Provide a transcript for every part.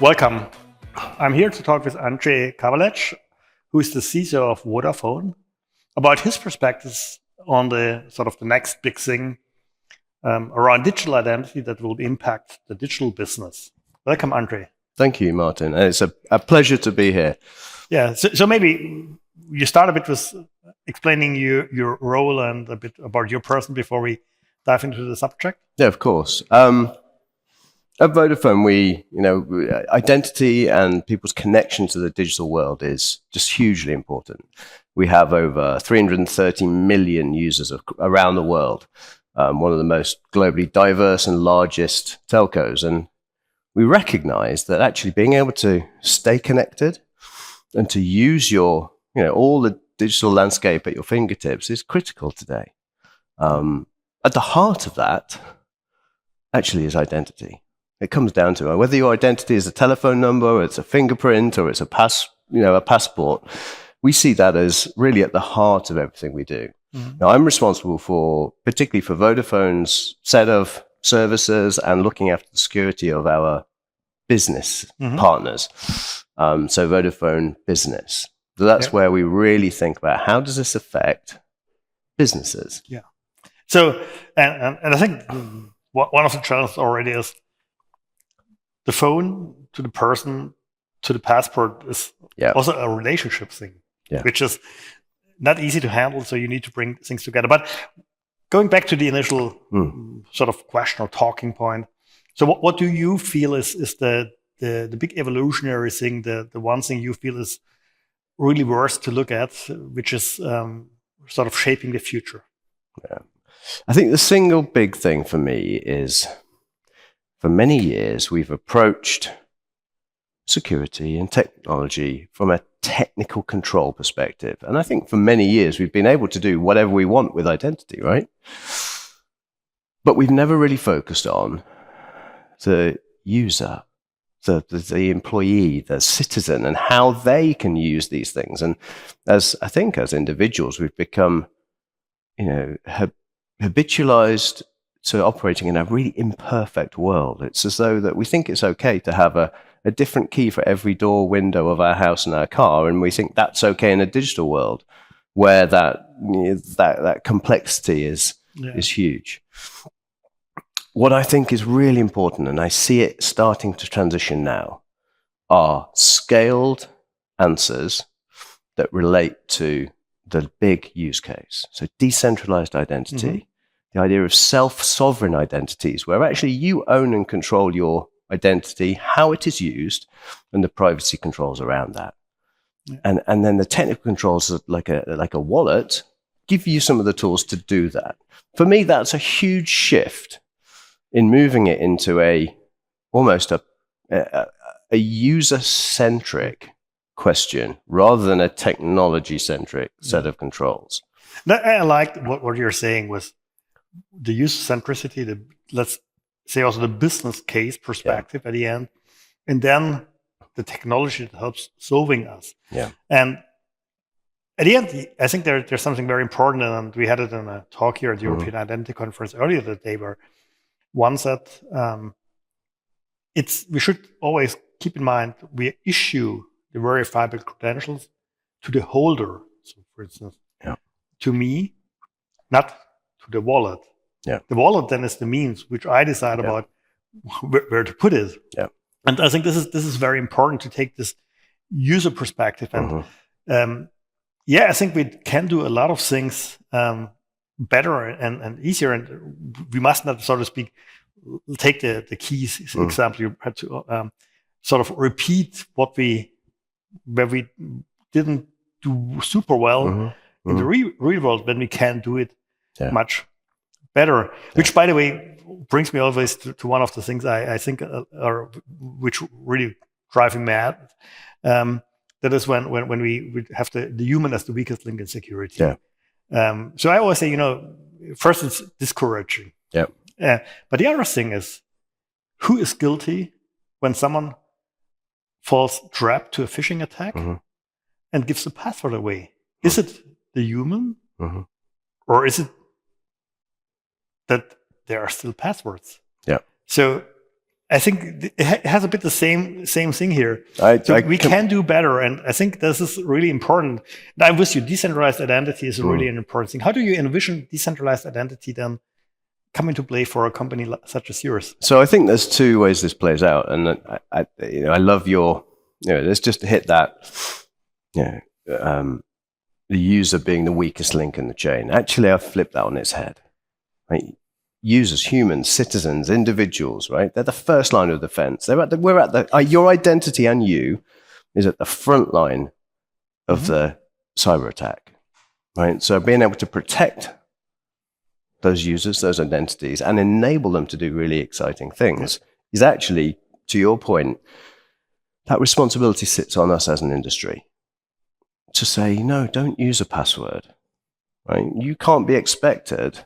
Welcome. I'm here to talk with Andrzej Kawalec, who is the CISO of Vodafone, about his perspectives on the next big thing around digital identity that will impact the digital business. Welcome, Andrzej. Thank you, Martin. It's a pleasure to be here. Yeah, so maybe you start a bit with explaining your role and a bit about your person before we dive into the subject. Yeah, of course. At Vodafone, identity and people's connection to the digital world is just hugely important. We have over 330 million users around the world, one of the most globally diverse and largest telcos. And we recognize that actually being able to stay connected and to use all the digital landscape at your fingertips is critical today. At the heart of that actually is identity. It comes down to whether your identity is a telephone number, or it's a fingerprint, or it's a passport. We see that as really at the heart of everything we do. Mm-hmm. Now, I'm responsible particularly for Vodafone's set of services and looking after the security of our business partners. So Vodafone Business. So that's where we really think about how does this affect businesses. Yeah. So, and I think one of the challenges already is the phone to the person to the passport is also a relationship thing, which is not easy to handle. So you need to bring things together. But going back to the initial sort of question or talking point. So what do you feel is the big evolutionary thing, the one thing you feel is really worth to look at, which is sort of shaping the future? Yeah. I think the single big thing for me is, for many years, we've approached security and technology from a technical control perspective. And I think for many years, we've been able to do whatever we want with identity, right? But we've never really focused on the user, the employee, the citizen, and how they can use these things. And as individuals, we've become, habitualized to operating in a really imperfect world. It's as though that we think it's okay to have a different key for every door, window of our house and our car, and we think that's okay in a digital world where that complexity is huge. What I think is really important, and I see it starting to transition now, are scaled answers that relate to the big use case. So decentralized identity, the idea of self-sovereign identities, where actually you own and control your identity, how it is used, and the privacy controls around that. Yeah. And then the technical controls, like a wallet, give you some of the tools to do that. For me, that's a huge shift in moving it into almost a user-centric question rather than a technology-centric set of controls. Now, I like what you're saying with the user centricity, let's say also the business case perspective at the end, and then the technology that helps solving us. Yeah. And at the end, I think there's something very important, and we had it in a talk here at the European Identity Conference earlier today, where one said we should always keep in mind we issue the verifiable credentials to the holder. So, for instance, to me, not to the wallet. Yeah. The wallet then is the means which I decide about where to put it. Yeah. And I think this is very important to take this user perspective. And I think we can do a lot of things better and easier. And we must not, so to speak, take the keys example. You had to sort of repeat where we didn't do super well in the real world, when we can do it much better. Which, by the way, brings me always to one of the things I think are which really drive me mad. That is when we have the human as the weakest link in security. Yeah. So I always say, first it's discouraging. Yeah. But the other thing is, who is guilty when someone falls trapped to a phishing attack and gives the password away? Is it the human, or is it that there are still passwords? Yeah. So I think it has a bit the same thing here. We can do better, and I think this is really important. And I'm with you. Decentralized identity is really an important thing. How do you envision decentralized identity then come into play for a company such as yours? So I think there's two ways this plays out, and I love your. Let's just hit that. The user being the weakest link in the chain. Actually, I've flipped that on its head. Right? Users, humans, citizens, individuals, right? They're the first line of defense. Your identity and you is at the front line of the cyber attack, right? So being able to protect those users, those identities, and enable them to do really exciting things is actually, to your point, that responsibility sits on us as an industry to say, no, don't use a password, right? You can't be expected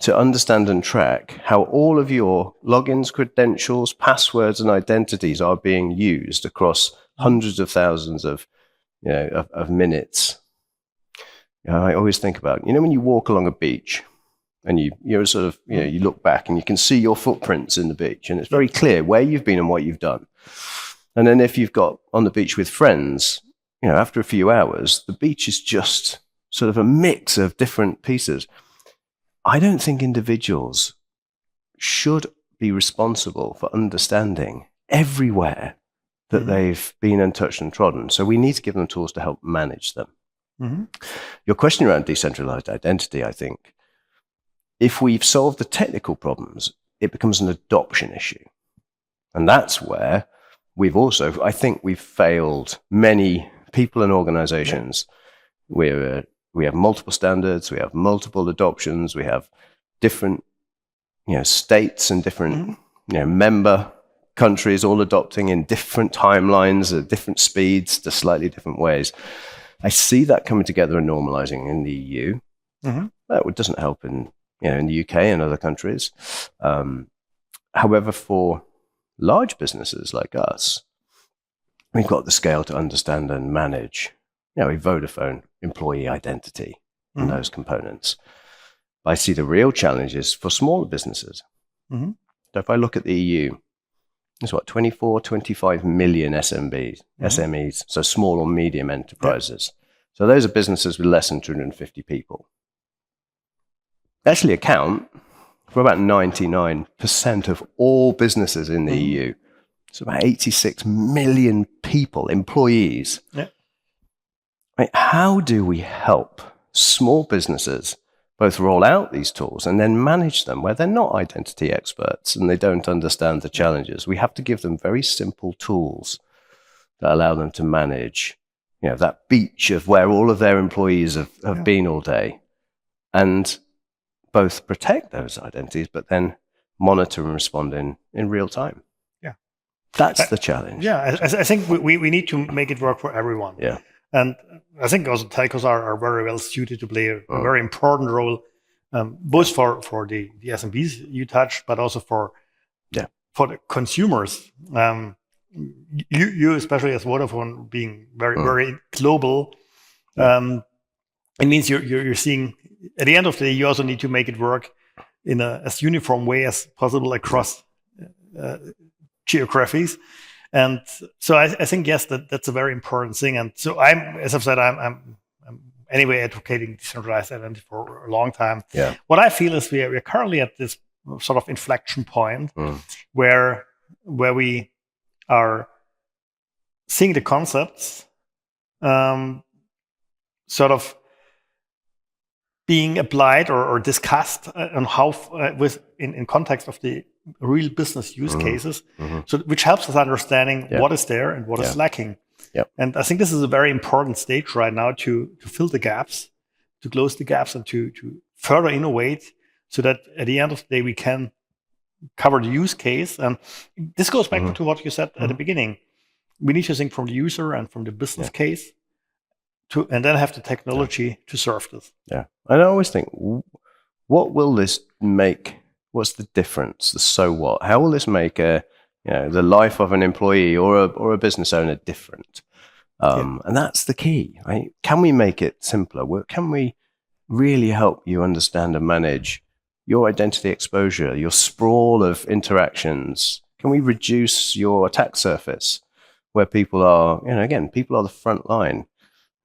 to understand and track how all of your logins, credentials, passwords, and identities are being used across hundreds of thousands of minutes. I always think about, when you walk along a beach and you're sort of, you look back and you can see your footprints in the beach, and it's very clear where you've been and what you've done. And then if you've got on the beach with friends, after a few hours, the beach is just sort of a mix of different pieces. I don't think individuals should be responsible for understanding everywhere that they've been and touched and trodden. So we need to give them tools to help manage them. Your question around decentralized identity, I think, if we've solved the technical problems, it becomes an adoption issue. And that's where I think we've failed many people and organizations. We have multiple standards, we have multiple adoptions, we have different states and different member countries all adopting in different timelines at different speeds to slightly different ways. I see that coming together and normalizing in the EU. That doesn't help in the UK and other countries. However, for large businesses like us, we've got the scale to understand and manage a Vodafone employee identity and those components. I see the real challenges for smaller businesses. So if I look at the EU, there's 24, 25 million SMEs, so small or medium enterprises. So those are businesses with less than 250 people. Actually account for about 99% of all businesses in the EU. So about 86 million people, employees. Right, how do we help small businesses both roll out these tools and then manage them where they're not identity experts and they don't understand the challenges? We have to give them very simple tools that allow them to manage, that beach of where all of their employees have been all day, and both protect those identities, but then monitor and respond in real time. That's the challenge. I think we need to make it work for everyone. And I think also telcos are very well suited to play a very important role, both for the SMBs you touched, but also for the consumers. You especially as Vodafone being very global, it means you're seeing at the end of the day you also need to make it work in as uniform way as possible across geographies. And so I think, yes, that's a very important thing. And so as I've said, I'm anyway advocating decentralized identity for a long time. What I feel is we are currently at this sort of inflection point where we are seeing the concepts sort of being applied or discussed on how in context of the real business use cases, so which helps us understanding what is there and what is lacking. And I think this is a very important stage right now to fill the gaps, to close the gaps, and to further innovate, so that at the end of the day we can cover the use case. And this goes back to what you said at the beginning. We need to think from the user and from the business case, and then have the technology to serve this. And I always think, what will this make? What's the difference? The so what? How will this make the life of an employee or a business owner different? And that's the key, right? Can we make it simpler? Can we really help you understand and manage your identity exposure, your sprawl of interactions, Can we reduce your attack surface where people are, again, people are the front line.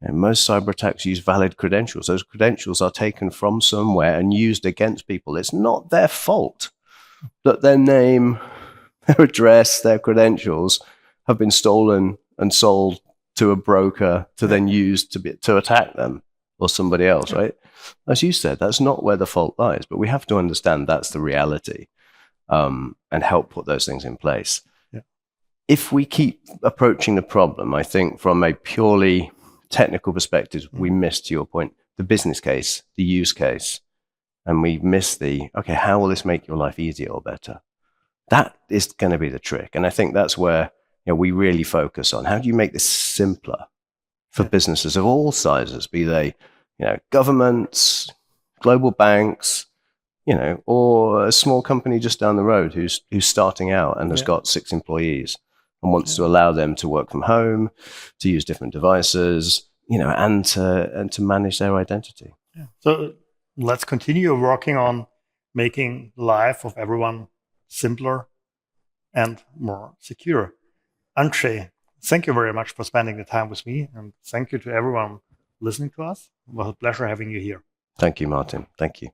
And most cyber attacks use valid credentials. Those credentials are taken from somewhere and used against people. It's not their fault that their name, their address, their credentials have been stolen and sold to a broker to then use to attack them or somebody else, right? As you said, that's not where the fault lies, but we have to understand that's the reality and help put those things in place. Yeah. If we keep approaching the problem, I think from a purely technical perspective, we miss, to your point, the business case, the use case, and we miss okay, how will this make your life easier or better? That is going to be the trick. And I think that's where we really focus on how do you make this simpler for businesses of all sizes, be they governments, global banks, or a small company just down the road who's starting out and has got 6 employees and wants to allow them to work from home, to use different devices, and to manage their identity. Yeah. So let's continue working on making life of everyone simpler and more secure. Andrzej, thank you very much for spending the time with me, and thank you to everyone listening to us. It was a pleasure having you here. Thank you, Martin. Thank you.